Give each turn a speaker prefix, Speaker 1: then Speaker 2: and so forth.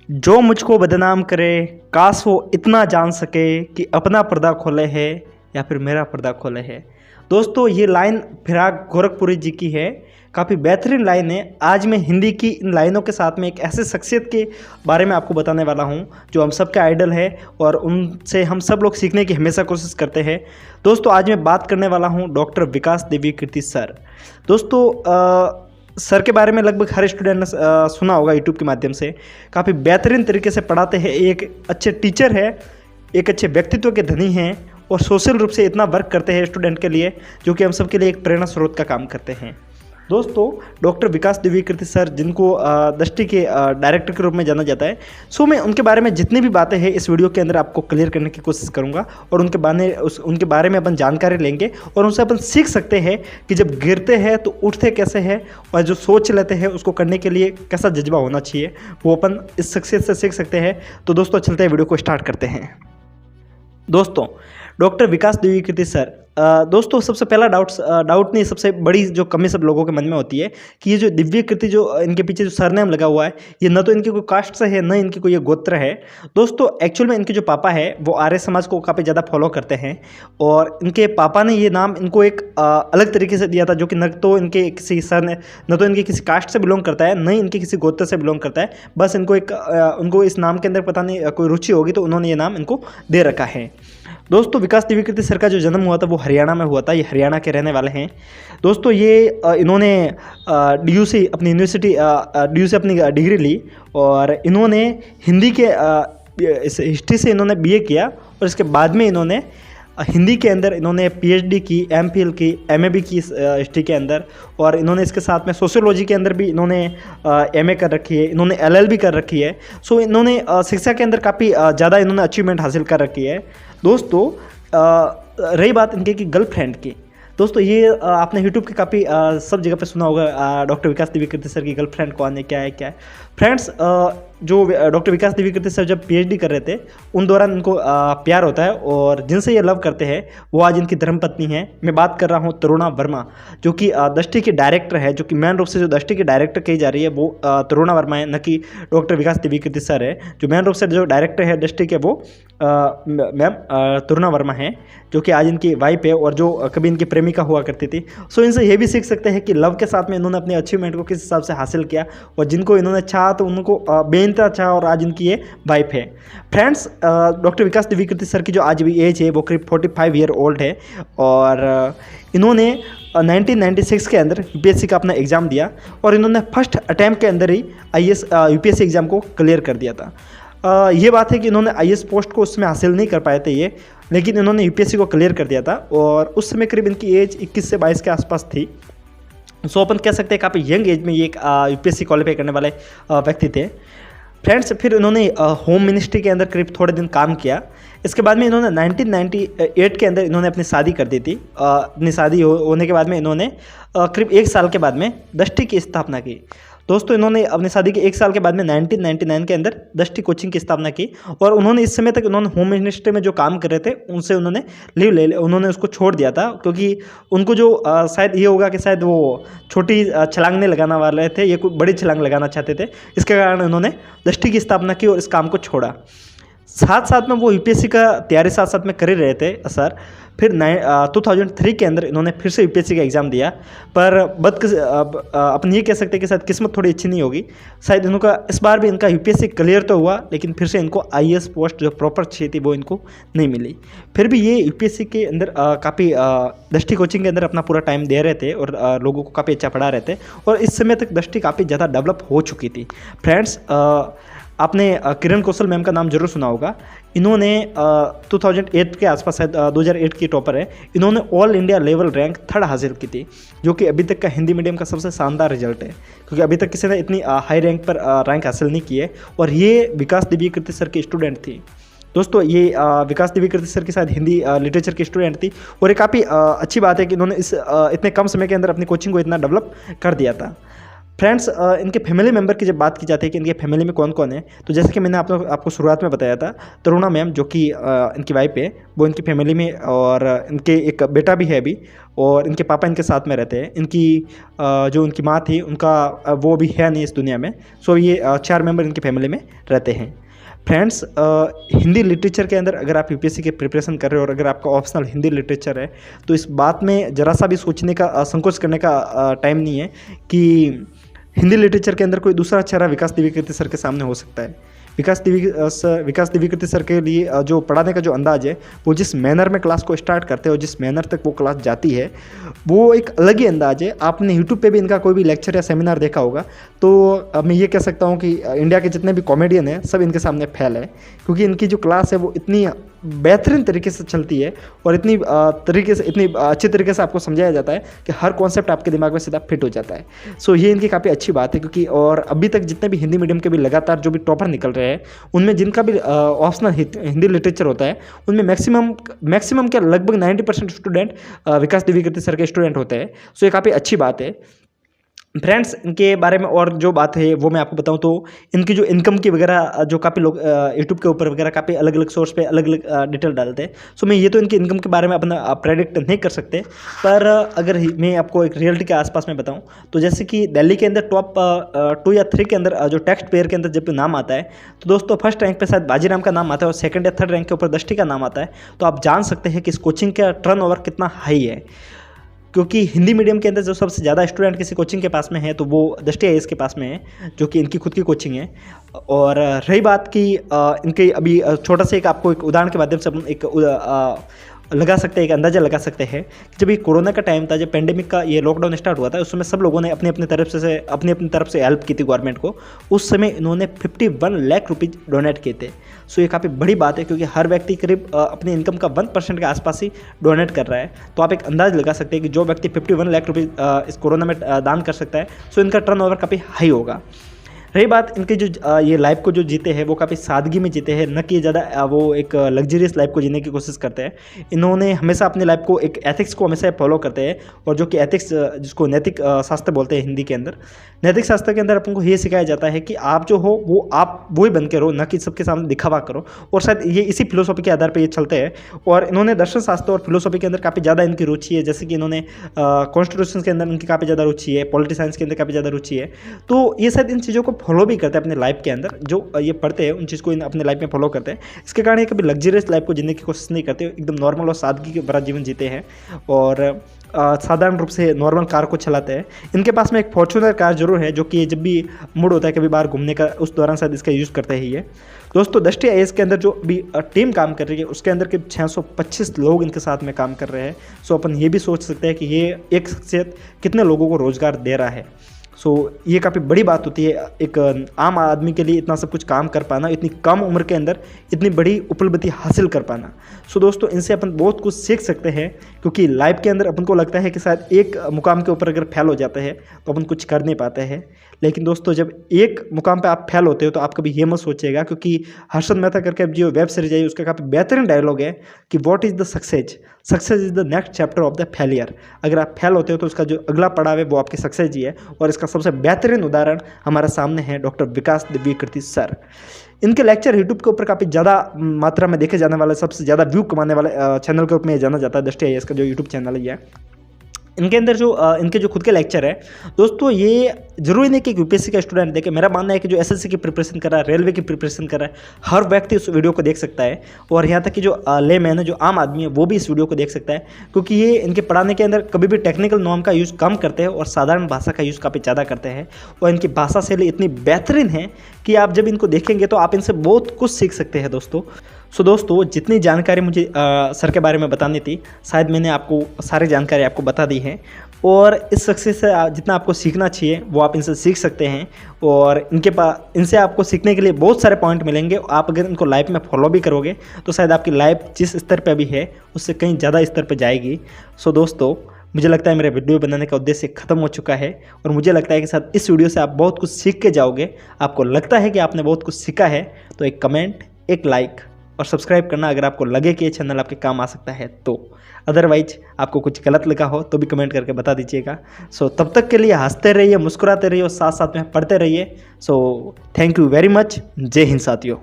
Speaker 1: जो मुझको बदनाम करे, काश वो इतना जान सके कि अपना पर्दा खोले है या फिर मेरा पर्दा खोले है। दोस्तों, ये लाइन फिराक गोरखपुरी जी की है। काफ़ी बेहतरीन लाइन है। आज मैं हिंदी की इन लाइनों के साथ में एक ऐसे शख्सियत के बारे में आपको बताने वाला हूं जो हम सबका आइडल है और उनसे हम सब लोग सीखने की हमेशा कोशिश करते हैं। दोस्तों, आज मैं बात करने वाला हूं डॉक्टर विकास दिव्यकीर्ति सर। दोस्तों, सर के बारे में लगभग हर स्टूडेंट ने सुना होगा यूट्यूब के माध्यम से। काफ़ी बेहतरीन तरीके से पढ़ाते हैं, एक अच्छे टीचर है, एक अच्छे व्यक्तित्व के धनी हैं और सोशल रूप से इतना वर्क करते हैं स्टूडेंट के लिए, जो कि हम सब के लिए एक प्रेरणा स्रोत का काम करते हैं। दोस्तों, डॉक्टर विकास दिव्यकीर्ति सर, जिनको दृष्टि के डायरेक्टर के रूप में जाना जाता है, सो मैं उनके बारे में जितनी भी बातें हैं इस वीडियो के अंदर आपको क्लियर करने की कोशिश करूंगा और उनके बारे में अपन जानकारी लेंगे और उनसे अपन सीख सकते हैं कि जब गिरते हैं तो उठते कैसे हैं और जो सोच लेते हैं उसको करने के लिए कैसा जज्बा होना चाहिए, वो अपन इस शख्सियत से सीख सकते हैं। तो दोस्तों, चलते हैं, वीडियो को स्टार्ट करते हैं। दोस्तों, डॉक्टर विकास दिव्यकीर्ति सर, दोस्तों सबसे पहला डाउट नहीं, सबसे बड़ी जो कमी सब लोगों के मन में होती है कि ये जो दिव्यकीर्ति, जो इनके पीछे जो सरनेम लगा हुआ है, ये न तो इनकी कोई कास्ट से है, न इनकी कोई ये गोत्र है। दोस्तों, एक्चुअल में इनके जो पापा है वो आर्य समाज को काफ़ी ज़्यादा फॉलो करते हैं और इनके पापा ने ये नाम इनको एक अलग तरीके से दिया था, जो कि न तो इनके किसी न तो इनके किसी कास्ट से बिलोंग करता है, न ही इनके किसी गोत्र से बिलोंग करता है। बस उनको इस नाम के अंदर पता नहीं कोई रुचि होगी तो उन्होंने ये नाम इनको दे रखा है। दोस्तों, विकास दिव्यकीर्ति सर का जो जन्म हुआ था वो हरियाणा में हुआ था। ये हरियाणा के रहने वाले हैं। दोस्तों, इन्होंने DU से अपनी यूनिवर्सिटी DU से अपनी डिग्री ली और इन्होंने हिंदी के हिस्ट्री से इन्होंने BA किया और इसके बाद में इन्होंने हिंदी के अंदर इन्होंने PhD की, MPhil की, MA भी की हिस्ट्री के अंदर, और इन्होंने इसके साथ में सोशियोलॉजी के अंदर भी इन्होंने MA कर रखी है, इन्होंने LLB कर रखी है। सो इन्होंने शिक्षा के अंदर काफ़ी ज़्यादा इन्होंने अचीवमेंट हासिल कर रखी है। दोस्तों, रही बात इनके की गर्लफ्रेंड की। दोस्तों, ये आपने यूट्यूब के काफ़ी सब जगह पे सुना होगा डॉक्टर विकास दिव्यकीर्ति सर की गर्लफ्रेंड कौन है, क्या है, क्या है। फ्रेंड्स, जो डॉक्टर विकास दिव्यकीर्ति सर जब PhD कर रहे थे उन दौरान इनको प्यार होता है और जिनसे ये लव करते हैं वो आज इनकी धर्मपत्नी है। मैं बात कर रहा हूँ तरुणा वर्मा, जो कि दृष्टि की डायरेक्टर है, जो कि मेन रूप से जो दृष्टि की डायरेक्टर कही जा रही है वो तरुणा वर्मा है, न कि डॉक्टर विकास दिव्यकीर्ति सर है। जो मेन रूप से जो डायरेक्टर है दृष्टि के वो मैम तरुणा वर्मा है, जो कि आज इनकी वाइफ है और जो कभी इनकी प्रेमिका हुआ करती थी। सो इनसे ये भी सीख सकते हैं कि लव के साथ में इन्होंने अपने अचीवमेंट को किस हिसाब से हासिल किया और जिनको इन्होंने चाहा तो उनको बेनता चाहा और आज इनकी ये वाइफ है। फ्रेंड्स, डॉक्टर विकास दिव्यकीर्ति सर की जो आज भी एज है वो करीब 45 ईयर ओल्ड है और इन्होंने 1996 के अंदर UPSC का अपना एग्ज़ाम दिया और इन्होंने फर्स्ट अटैम्प्ट के अंदर ही IAS UPSC एग्ज़ाम को क्लियर कर दिया था। ये बात है कि इन्होंने IAS पोस्ट को उसमें हासिल नहीं कर पाए थे ये, लेकिन इन्होंने UPSC को क्लियर कर दिया था और उस समय करीब इनकी एज 21 से 22 के आसपास थी। सो अपन कह सकते हैं काफ़ी यंग एज में ये एक UPSC क्वालिफाई करने वाले व्यक्ति थे। फ्रेंड्स, फिर इन्होंने होम मिनिस्ट्री के अंदर करीब थोड़े दिन काम किया। इसके बाद में इन्होंने 1998 के अंदर इन्होंने अपनी शादी कर दी थी। अपनी शादी होने के बाद में इन्होंने करीब 1 साल के बाद में दृष्टि की स्थापना की। दोस्तों, इन्होंने अपनी शादी के 1 साल के बाद में 1999 के अंदर दृष्टि कोचिंग की स्थापना की और उन्होंने इस समय तक उन्होंने होम मिनिस्ट्री में जो काम कर रहे थे उनसे उन्होंने लीव ले उन्होंने उसको छोड़ दिया था, क्योंकि उनको जो शायद ये होगा कि शायद वो छोटी छलांग नहीं लगाना वाले थे, ये कोई बड़ी छलांग लगाना चाहते थे। इसके कारण उन्होंने दृष्टि की स्थापना की और इस काम को छोड़ा। साथ साथ में वो UPSC का तैयारी साथ साथ में कर ही रहे थे सर। फिर 2003 के अंदर इन्होंने फिर से UPSC का एग्ज़ाम दिया, पर अपन ये कह सकते हैं कि शायद किस्मत थोड़ी अच्छी नहीं होगी। शायद इनका इस बार भी इनका UPSC क्लियर तो हुआ, लेकिन फिर से इनको IAS पोस्ट जो प्रॉपर चाहिए थी वो इनको नहीं मिली। फिर भी ये UPSC के अंदर काफ़ी दृष्टि कोचिंग के अंदर अपना पूरा टाइम दे रहे थे और लोगों को काफ़ी अच्छा पढ़ा रहे थे और इस समय तक दृष्टि काफ़ी ज़्यादा डेवलप हो चुकी थी। फ्रेंड्स, आपने किरण कौशल मैम का नाम जरूर सुना होगा। इन्होंने 2008 के आसपास, शायद 2008 की टॉपर है। इन्होंने all India level rank 3rd हासिल की थी, जो कि अभी तक का हिंदी मीडियम का सबसे शानदार रिजल्ट है, क्योंकि अभी तक किसी ने इतनी हाई रैंक पर रैंक हासिल नहीं की है और ये विकास दिव्यकीर्ति सर की स्टूडेंट थी। दोस्तों, ये विकास दिव्यकीर्ति सर के साथ हिंदी लिटरेचर की स्टूडेंट थी और ये काफ़ी अच्छी बात है कि इन्होंने इतने कम समय के अंदर अपनी कोचिंग को इतना डेवलप कर दिया था। फ्रेंड्स, इनके फैमिली मेम्बर की जब बात की जाती है कि इनके फैमिली में कौन कौन है, तो जैसे कि मैंने आपको शुरुआत में बताया था, तरुणा मैम जो कि इनकी वाइफ है, वो इनकी फैमिली में, और इनके एक बेटा भी है अभी, और इनके पापा इनके साथ में रहते हैं। इनकी जो उनकी माँ थी उनका वो भी है नहीं इस दुनिया में। सो ये 4 मेंबर इनकी फैमिली में रहते हैं। फ्रेंड्स, हिंदी लिटरेचर के अंदर अगर आप यूपीएससी की प्रिपरेशन कर रहे हो और अगर आपका ऑप्शनल हिंदी लिटरेचर है, तो इस बात में ज़रा सा भी सोचने का संकोच करने का टाइम नहीं है कि हिंदी लिटरेचर के अंदर कोई दूसरा चेहरा विकास दिव्यकीर्ति सर के सामने हो सकता है। विकास दिव्यकीर्ति सर के लिए जो पढ़ाने का जो अंदाज है, वो जिस मैनर में क्लास को स्टार्ट करते हैं और जिस मैनर तक वो क्लास जाती है, वो एक अलग ही अंदाज है। आपने यूट्यूब पे भी इनका कोई भी लेक्चर या सेमिनार देखा होगा, तो मैं ये कह सकता हूँ कि इंडिया के जितने भी कॉमेडियन हैं सब इनके सामने फेल है, क्योंकि इनकी जो क्लास है वो इतनी बेहतरीन तरीके से चलती है और इतनी अच्छी तरीके से आपको समझाया जाता है कि हर कॉन्सेप्ट आपके दिमाग में सीधा फिट हो जाता है। सो ये इनकी काफ़ी अच्छी बात है, क्योंकि और अभी तक जितने भी हिंदी मीडियम के भी लगातार जो भी टॉपर निकल रहे हैं, उनमें जिनका भी ऑप्शनल हिंदी लिटरेचर होता है, उनमें मैक्सिमम क्या लगभग 90% स्टूडेंट विकास दिव्यकीर्ति सर के स्टूडेंट होते हैं। सो ये काफ़ी अच्छी बात है। फ्रेंड्स, इनके बारे में और जो बात है वो मैं आपको बताऊं तो इनकी जो इनकम की वगैरह जो काफ़ी लोग यूट्यूब के ऊपर वगैरह काफ़ी अलग अलग सोर्स पे अलग अलग डिटेल डालते हैं। सो मैं ये तो इनकी इनकम के बारे में अपना प्रेडिक्ट नहीं कर सकते, पर अगर मैं आपको एक रियलिटी के आसपास में बताऊं तो जैसे कि दिल्ली के अंदर टॉप 2 या 3 के अंदर जो टेक्स्ट पेयर के अंदर जब नाम आता है, तो दोस्तों फर्स्ट रैंक पे शायद बाजीराम का नाम आता है और सेकंड या थर्ड रैंक के ऊपर दृष्टि का नाम आता है। तो आप जान सकते हैं कि इस कोचिंग का टर्नओवर कितना हाई है, क्योंकि हिंदी मीडियम के अंदर जो सबसे ज़्यादा स्टूडेंट किसी कोचिंग के पास में है तो वो दृष्टि आईएएस के पास में है, जो कि इनकी खुद की कोचिंग है। और रही बात कि इनके अभी छोटा सा एक आपको एक उदाहरण के माध्यम से हम एक लगा सकते हैं, एक अंदाज़ा लगा सकते हैं कि जब ये कोरोना का टाइम था, जब पेंडेमिक का ये लॉकडाउन स्टार्ट हुआ था, उस समय सब लोगों ने अपनी अपनी तरफ से हेल्प की थी गवर्नमेंट को। उस समय इन्होंने 51 लाख रुपये डोनेट किए थे। सो ये काफ़ी बड़ी बात है, क्योंकि हर व्यक्ति करीब अपनी इनकम का 1% के आसपास ही डोनेट कर रहा है। तो आप एक अंदाज लगा सकते हैं कि जो व्यक्ति 51 लाख रुपये इस कोरोना में दान कर सकता है, सो इनका टर्नओवर काफ़ी हाई होगा। रही बात इनके जो ये लाइफ को जो जीते हैं वो काफ़ी सादगी में जीते हैं, न कि ज़्यादा वो एक लग्जरियस लाइफ को जीने की कोशिश करते हैं। इन्होंने हमेशा अपनी लाइफ को एक एथिक्स को हमेशा फॉलो करते हैं, और जो कि एथिक्स जिसको नैतिक शास्त्र बोलते हैं हिंदी के अंदर। नैतिक शास्त्र के अंदर अपन को ये सिखाया जाता है कि आप जो हो वो आप वही बन के रहो, न कि सबके सामने दिखावा करो। और शायद ये इसी फिलोसॉफी के आधार पर ये चलते हैं। और इन्होंने दर्शन शास्त्र और फिलोसॉफी के अंदर काफ़ी ज़्यादा इनकी रुचि है, जैसे कि इन्होंने कॉन्स्टिट्यूशन के अंदर इनकी काफ़ी ज़्यादा रुचि है, पॉलिटिक्स साइंस के अंदर काफ़ी ज़्यादा रुचि है। तो ये शायद इन चीज़ों को फॉलो भी करते हैं अपने लाइफ के अंदर, जो ये पढ़ते हैं उन चीज़ को अपने लाइफ में फॉलो करते हैं। इसके कारण ये कभी लग्जरियस लाइफ को जीने की कोशिश नहीं करते, एकदम नॉर्मल और सादगी के भरा जीवन जीते हैं और साधारण रूप से नॉर्मल कार को चलाते हैं। इनके पास में एक फॉर्च्यूनर कार जरूर है, जो कि जब भी मूड होता है कभी बाहर घूमने का, उस दौरान शायद इसका यूज़ करते हैं ये। दोस्तों, दृष्टि आईएएस के अंदर जो अभी टीम काम कर रही है, उसके अंदर करीब 625 लोग इनके साथ में काम कर रहे हैं। सो अपन ये भी सोच सकते हैं कि ये एक शख्सियत कितने लोगों को रोज़गार दे रहा है। सो ये काफ़ी बड़ी बात होती है एक आम आदमी के लिए, इतना सब कुछ काम कर पाना, इतनी कम उम्र के अंदर इतनी बड़ी उपलब्धि हासिल कर पाना। सो दोस्तों, इनसे अपन बहुत कुछ सीख सकते हैं, क्योंकि लाइफ के अंदर अपन को लगता है कि शायद एक मुकाम के ऊपर अगर फेल हो जाते हैं तो अपन कुछ कर नहीं पाते हैं। लेकिन दोस्तों, जब एक मुकाम पे आप फेल होते हो तो आप कभी ये मत सोचिएगा, क्योंकि हर्षद मेहता करके जो वेब सीरीज आई उसका काफ़ी बेहतरीन डायलॉग है कि what is the success, success is the next chapter of the failure. अगर आप फेल होते हो तो उसका जो अगला पड़ाव है वो आपकी सक्सेस ही है। और इसका सबसे बेहतरीन उदाहरण हमारे सामने है डॉक्टर विकास दिव्यकीर्ति सर। इनके लेक्चर यूट्यूब के ऊपर काफ़ी ज़्यादा मात्रा में देखे जाने वाले, सबसे ज़्यादा व्यू कमाने वाले चैनल के रूप में जाना जाता है दृष्टि आईएएस का जो यूट्यूब चैनल है। इनके अंदर जो इनके जो खुद के लेक्चर है दोस्तों, ये जरूरी नहीं कि यूपीएससी का स्टूडेंट देखे। मेरा मानना है कि जो एसएससी की प्रिपरेशन कर रहा है, रेलवे की प्रिपरेशन कर रहा है, हर व्यक्ति उस वीडियो को देख सकता है। और यहाँ तक कि जो लेमैन है, जो आम आदमी है, वो भी इस वीडियो को देख सकता है, क्योंकि ये इनके पढ़ाने के अंदर कभी भी टेक्निकल नॉर्म का यूज़ कम करते हैं और साधारण भाषा का यूज़ काफ़ी ज़्यादा करते हैं। और इनकी भाषा शैली इतनी बेहतरीन है कि आप जब इनको देखेंगे तो आप इनसे बहुत कुछ सीख सकते हैं दोस्तों। सो दोस्तों, जितनी जानकारी मुझे सर के बारे में बतानी थी, शायद मैंने आपको सारी जानकारी आपको बता दी है। और इस सक्सेस से जितना आपको सीखना चाहिए वो आप इनसे सीख सकते हैं। और इनसे आपको सीखने के लिए बहुत सारे पॉइंट मिलेंगे। आप अगर इनको लाइफ में फॉलो भी करोगे तो शायद आपकी लाइफ जिस स्तर पे अभी है उससे कहीं ज़्यादा स्तर पे जाएगी। सो दोस्तों, मुझे लगता है मेरा वीडियो बनाने का उद्देश्य ख़त्म हो चुका है, और मुझे लगता है कि शायद इस वीडियो से आप बहुत कुछ सीख के जाओगे। आपको लगता है कि आपने बहुत कुछ सीखा है तो एक कमेंट, एक लाइक और सब्सक्राइब करना अगर आपको लगे कि ये चैनल आपके काम आ सकता है तो। अदरवाइज आपको कुछ गलत लगा हो तो भी कमेंट करके बता दीजिएगा। सो तब तक के लिए हंसते रहिए, मुस्कुराते रहिए और साथ साथ में पढ़ते रहिए। So thank you very much. जय हिंद साथियों।